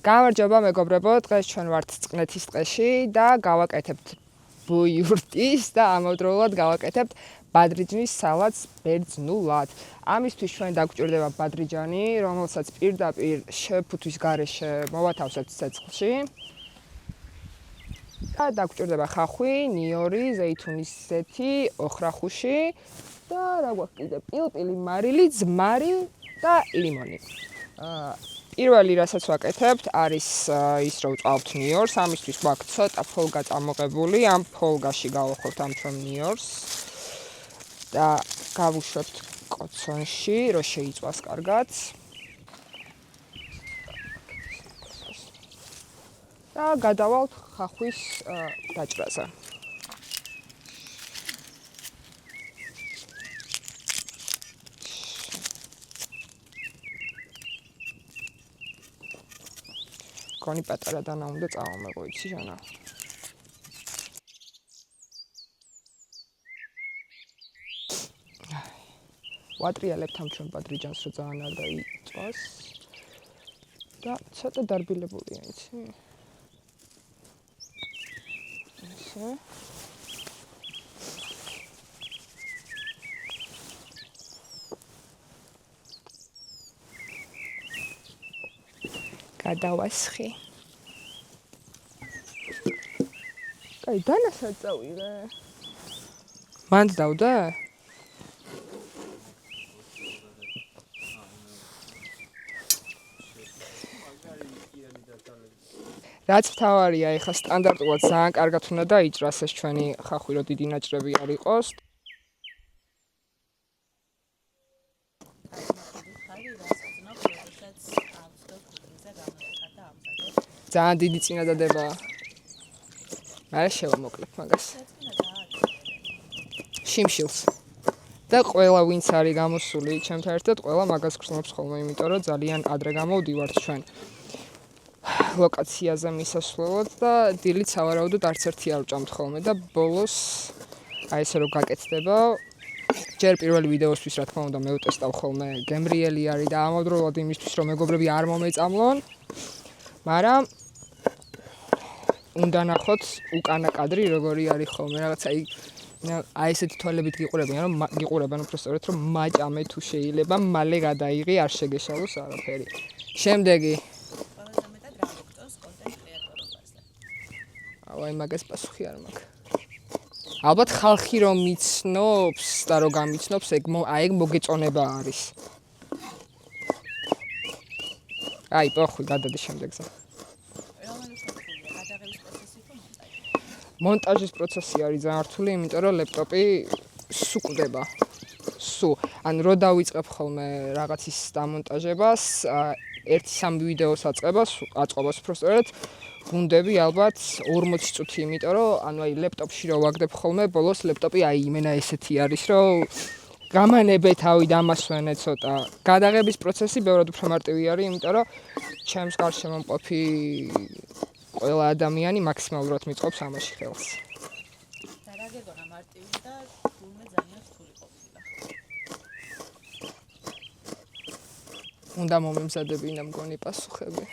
გამარჯობა მეგობრებო, დღეს ჩვენ ვართ წყნეთის ტყეში და გავაკეთებთ ბუიურტის და ამავდროულად გავაკეთებთ ბადრიჯნის სალატს ბერძნულად. ამისთვის ჩვენ დაგვჭირდება ბადრიჯანი, რომელსაც პირდაპირ შეფუთვის გარეშე მოვათავსებთ ცეცხლში. და დაგვჭირდება ხახვი, ნიორი, ზეითუნის ზეთი, ოხრახუში და რა გვაქვს კიდე? პილპილი, მარილი, ძმარი და ლიმონი. პირველი რასაც ვაკეთებთ არის ის რომ ვწყავთ ნიორს, ამისთვის გვაქვს ცოტა ფოლგა წამოღებული, ამ ფოლგაში გავახურთ ამ ჩვენ ნიორს და გავუშვებთ კოცონში, რომ შეიწვას კარგად. და გადავალთ ხახვის დაჭრაზე. კონი პატარა დანა უნდა წავამეღო, იცი ჟანა. ვატრიალებთ ამ ჩვენ ბადრიჯანს, რომ ძალიან არ დაიწვას. და ცოტა დარბილებულია, იცი? ესე. გადავასხი. კაი, დანასაც წავიღე. მანდ დავდე? რაც მთავარია, ეხლა სტანდარტულად ძალიან კარგად უნდა დაიჭრას ეს ჩვენი ხახვი, რომ დიდი ნაჭრები არ იყოს. ძალიან დიდი წინადადებაა. არა შევამოკლებ მაგას. შიმშილს. და ყველა ვინც არის გამოსული ჩემთან ერთად, ყველა მაგას გრძნობს ხოლმე, იმიტომ რომ ძალიან ადრე გამოვდივართ ჩვენ ლოკაციაზე მისასვლელად და დილით სავარაუდოდ არც ერთი არ ვჭამთ ხოლმე და ბოლოს აი ესე რომ გაკეთდება. ჯერ პირველი ვიდეოსთვის რა თქმა უნდა მე ვტესტავ ხოლმე გემრიელი არის და ამავდროულად იმისთვის რომ მეგობრები არ მომეწამლონ. მაგრამ უნდა ნახოთ უკანა კადრი როგორი არის ხოლმე რაღაცა აი ესეთი თვალებით გიყურებიან რომ გიყურებენ უბრალოდ რომ მაჭამე თუ შეიძლება მალე გადაიღი არ შეგეშალოს არაფერი. შემდეგი აი მაგას პასუხი არ მაქვს. ალბათ ხალხი რომ მიცნობს და რომ გამიცნობს ეგ მოგეწონება არის. აი პოხვი გადადი შემდეგზე. მონტაჟის პროცესი არის ძალიან რთული, იმიტომ რომ ლეპტოპი სუკვდება. ანუ რო დავიწყებ ხოლმე რაღაცის დამონტაჟებას, 1-3 ვიდეოს აწყობას უბრალოდ გუნდები ალბათ 40 წუთი, იმიტომ რომ ანუ აი ლეპტოპში რო ვაგდებ ხოლმე, ბოლოს ლეპტოპი აი იმენა ესეთი არის, რომ გამანებე თავი დამასვენე ცოტა. გადაღების პროცესი ბევრად უფრო მარტივი არის, იმიტომ რომ ჩემს გარშემო მყოფი ყველა ადამიანი მაქსიმალურად მიწყობს ამაში ხელს. და რა გეგონა მარტივი და თურმე ძალიან რთული ყოფილა. უნდა მომემზადებინა მგონი პასუხები.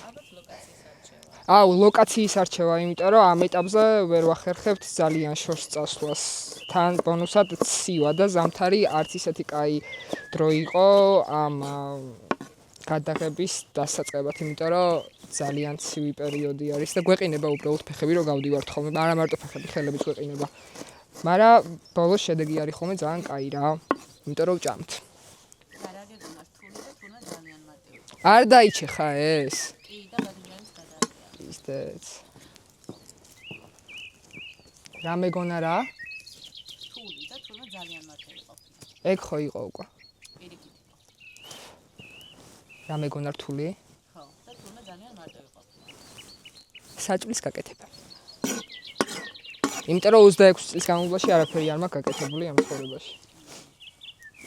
ალბათ ლოკაციის არჩევა. ლოკაციის არჩევა, იმიტომ რომ ამ ეტაპზე ვერ ვახერხებთ ძალიან შორს წასვლას. თან ბონუსად ცივა და ზამთარი არც ისეთი კაი დრო იყო ამ გადაღების დასაწყებად, იმიტომ რომ ძალიან ცივი პერიოდი არის და გვეყინება უბრალოდ ფეხები რომ გავდივართ ხოლმე, არა მარტო ფეხები, ხელებიც გვეყინება. მაგრამ ბოლოს შედეგი არის ხოლმე ძალიან კაი რა, იმიტომ რომ ვჭამთ. და რა გეგონა რთული და თურმე ძალიან მარტივი. არ დაიჩეხა ეს? კი და ბადრიჯანის გადაადგა. ისდეთ. რა მეგონა რა? რთული და თურმე ძალიან მარტივი ყოფილა. ეგ ხო იყო უკვე. პირიქით იყო. რა მეგონა რთული? ხო, და თურმე ძალიან მარტივი ყოფილა. საჭმლის გაკეთება. იმიტომ რომ 26 წლის განმავლობაში არაფერი არ მაქვს გაკეთებული ამ ცხოვრებაში.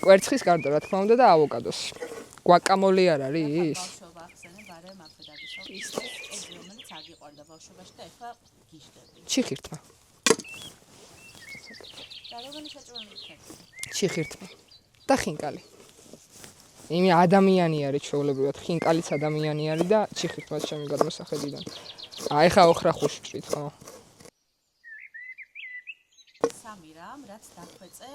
კვერცხის გარდა რა თქმა უნდა და ავოკადოს. გვაკამოლი არ არის? ბავშვობა ახსენე, ბარემ აქვე დაგისვა. ეს რომელიც არ გიყვარდა ბავშვობაში და ეხლა გიჟდები. ჩიხირთმა. და როგორი საჭმელი იქნება? ჩიხირთმა. და ხინკალი. იმი ადამიანი არის ჩვეულებრივად, ხინკალიც ადამიანი არის და ჩიხით მას ჩემი გადმოსახედიდან. ეხა ოხრა ხუშჭრით, ხო? სამი რამ, რაც დახვეწე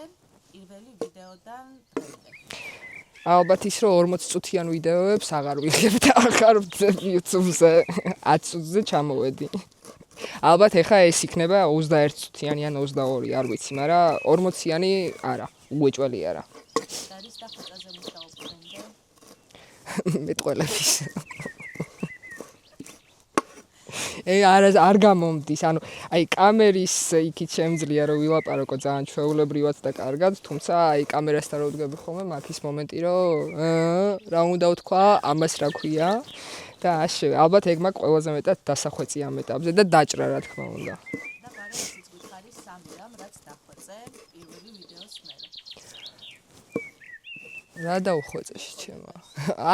პირველი ვიდეოდან დღემდე. ალბათ ის რომ 40 წუთიან ვიდეოებს აღარ ვიღებ და აღარ ვძებ YouTube-ზე 10 წუთზე ჩამოვედი. ალბათ ეხა ეს იქნება 21 წუთიანი ან 22, არ ვიცი, მაგრამ 40-იანი არა, უეჭველი არა. არის დახვეწაზე მუშაობ დღემდე? მეტყველების. არ გამომდის, ანუ აი კამერის იქით შემძლია რომ ვილაპარაკო ძალიან ჩვეულებრივად და კარგად, თუმცა აი კამერასთან რო ვდგები ხოლმე, მაქვს ის მომენტი რომ რა უნდა ვთქვა, ამას რა ქვია და ასე. ალბათ ეგ მაქვს ყველაზე მეტად დასახვეწი ამ ეტაპზე და დაჭრა რა თქმა უნდა. და ბარემ ისიც გითხარი სამი რამ, რაც დახვეწე პირველი ვიდეოს მერე. რა დავხვეწეში ჩემო?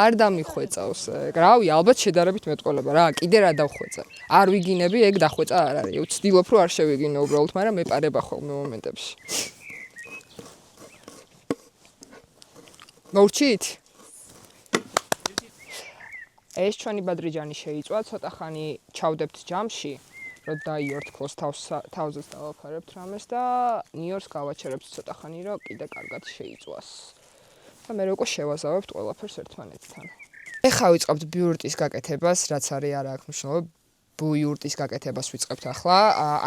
არ დამიხვეწავს. რავი, ალბათ შედარებით მეტყოლება რა, კიდე რა დავხვეწე. არ ვიგინები, ეგ დახვეწა არ არის. ვცდილობ რომ არ შევიგინო უბრალოდ, მაგრამ მეპარება ხოლმე მომენტებში. მოვრჩით? ეს ჩვენი ბადრიჯანი შეიწვა, ცოტა ხანი ჩავდებთ ჯამში, რომ დაიორთქლოს თავზეც დავაფარებთ რამეს და ნიორს გავაჩერებთ ცოტა ხანი, რომ კიდე კარგად შეიწვას. და მე უკვე შევაზავებთ ყველაფერს ერთმანეთთან. ეხა ვიწყებთ ბიურტის გაკეთებას, რაც არის არა აქვს მნიშვნელობა. ბიურტის გაკეთებას ვიწყებთ ახლა.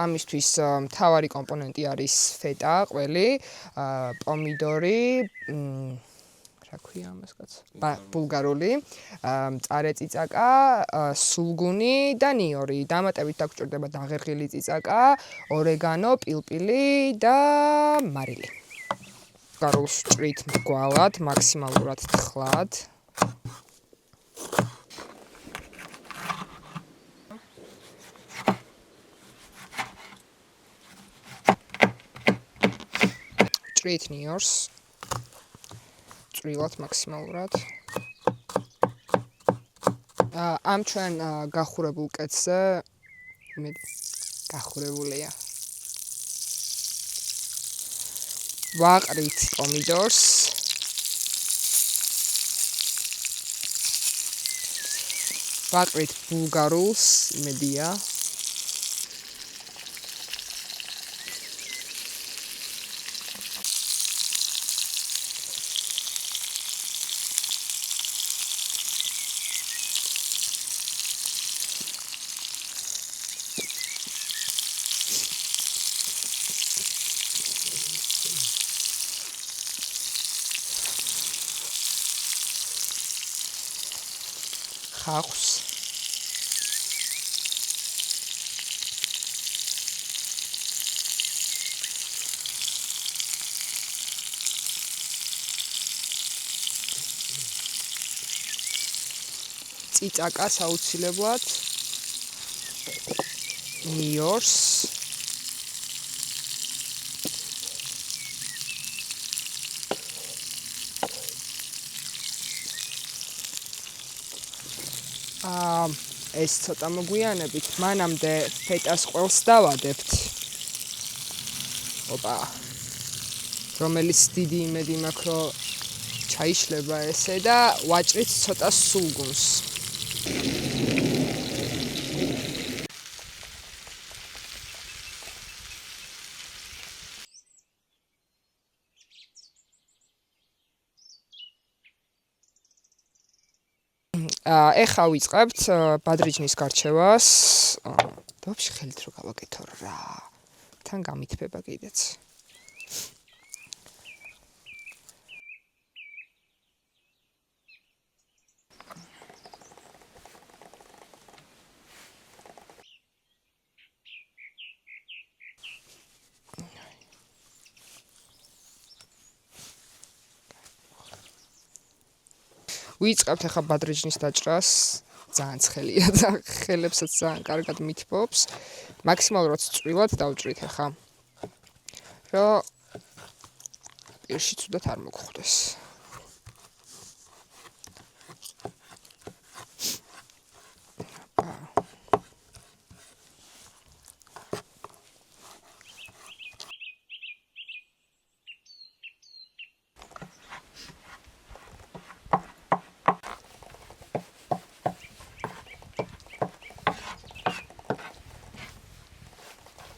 ამისთვის მთავარი კომპონენტი არის ფეტა, ყველი, პომიდორი, რა ქვია ამას კაცო? ბულგარული, მწარე წიწაკა, სულგუნი და ნიორი. დამატებით დაგჭირდება დაღერღილი წიწაკა, ორეგანო, პილპილი და მარილი. გარულს ვჭრით მრგვალად, მაქსიმალურად თხლად. ვჭრით ნიორს. წვრილად მაქსიმალურად. ამ ჩვენ გახურებულ კეთზე მე გახურებულია. ვაყრით პომიდორს. ვაყრით ბულგარულს, იმედია. ხახს წიწაკას აუცილებლად ნიორს ეს ცოტა მოგვიანებით, მანამდე ფეტას ყველს დავადებთ. ოპა. რომელიც დიდი იმედი მაქვს, რომ ჩაიშლება ესე და ვაჭრით ცოტა სულგუნს. ეხა ვიწყებთ ბადრიჯნის გარჩევას. ვაფშე ხელით რო გავაკეთო რა. თან გამითბება კიდეც. ვიწყებთ ახლა ბადრიჯნის დაჭრას. ძალიან ცხელია და ხელებსაც ძალიან კარგად მithბობს. მაქსიმალურად წვრილად დავჭრით ახლა. რომ პირში ცუდად არ მოგხვდეს.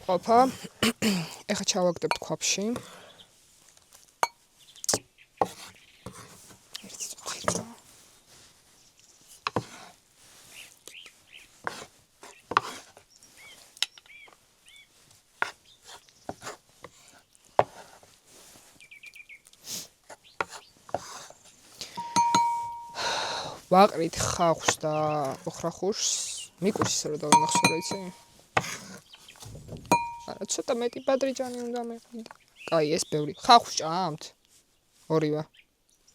ყოფა. ეხლა ჩავაგდებთ ქვაფში. ვაყრით ხახს და ოხრახურს. მიკურს რა დავიმახსოვრე იცი? არა, ცოტა მეტი ბადრიჯანი უნდა მეყიდა. კაი, ეს ბევრი. ხახს ჭამთ? ორივე.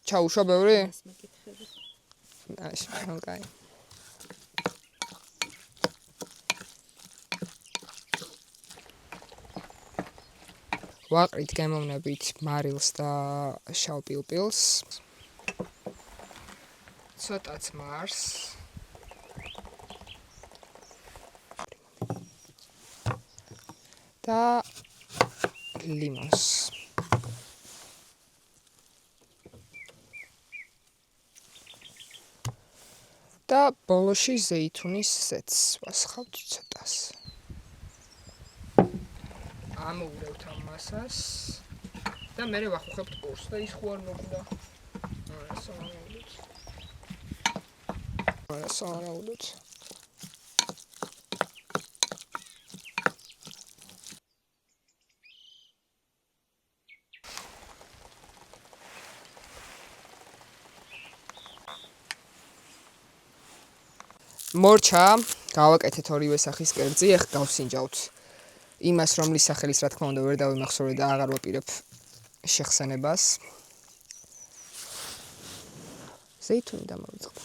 ჩაუშვა ბევრი? ნაში, კაი. ვაყრით გემოვნებით მარილს და შავ პილპილს. ცოტაც მარს. და ლიმონს. და ბოლოში ზეითუნის ზეთს ვასხავთ ცოტას. ამოურევთ ამ მასას და მერე ვახუხებთ პურს და ის ხო არ მოკვდა. არა, სავარაუდოდ. არა, სავარაუდოდ. მორჩა, გავაკეთეთ ორივე სახის კერძი, ეხ გავსინჯავთ. იმას, რომლის სახელის რა თქმა უნდა ვერ დავიმახსოვრე და აღარ ვაპირებ შეხსენებას. ზეითუნი დამოვიწყდა.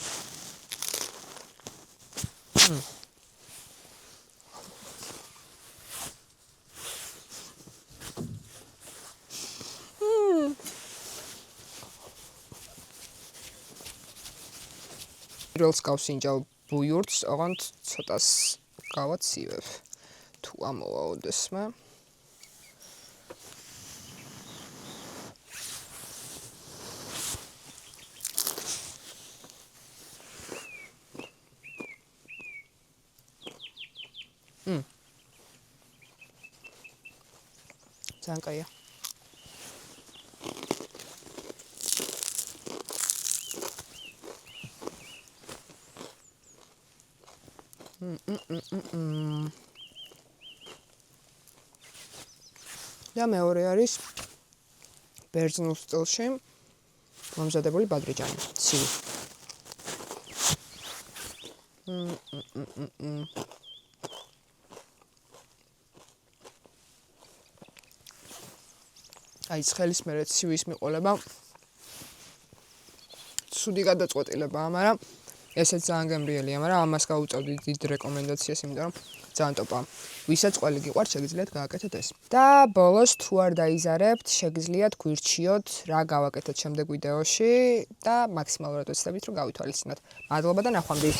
პირველს გავსინჯავ ბუიურთს, ოღონდ ცოტას გავაცივებ. თუ ამოვა ოდესმე. ძალიან კაია. და მეორე არის ბერძნულ სტილში მომზადებული ბადრიჯანი, ცივი. აი, ცხელის მერე ცივის მიყოლება. ცუდი გადაწყვეტილებაა, მაგრამ ესეც ძალიან გემრიელია, მაგრამ ამას გავუწევდი დიდ რეკომენდაციას, იმიტომ რომ ძალიან ტოპა. ვისაც ყველი გიყვართ, შეგიძლიათ გააკეთოთ ეს. და ბოლოს თუ არ დაიზარებთ, შეგიძლიათ გვირჩიოთ, რა გავაკეთოთ შემდეგ ვიდეოში და მაქსიმალურად ვეცდებით, რომ გავითვალისწინოთ. მადლობა და ნახვამდის.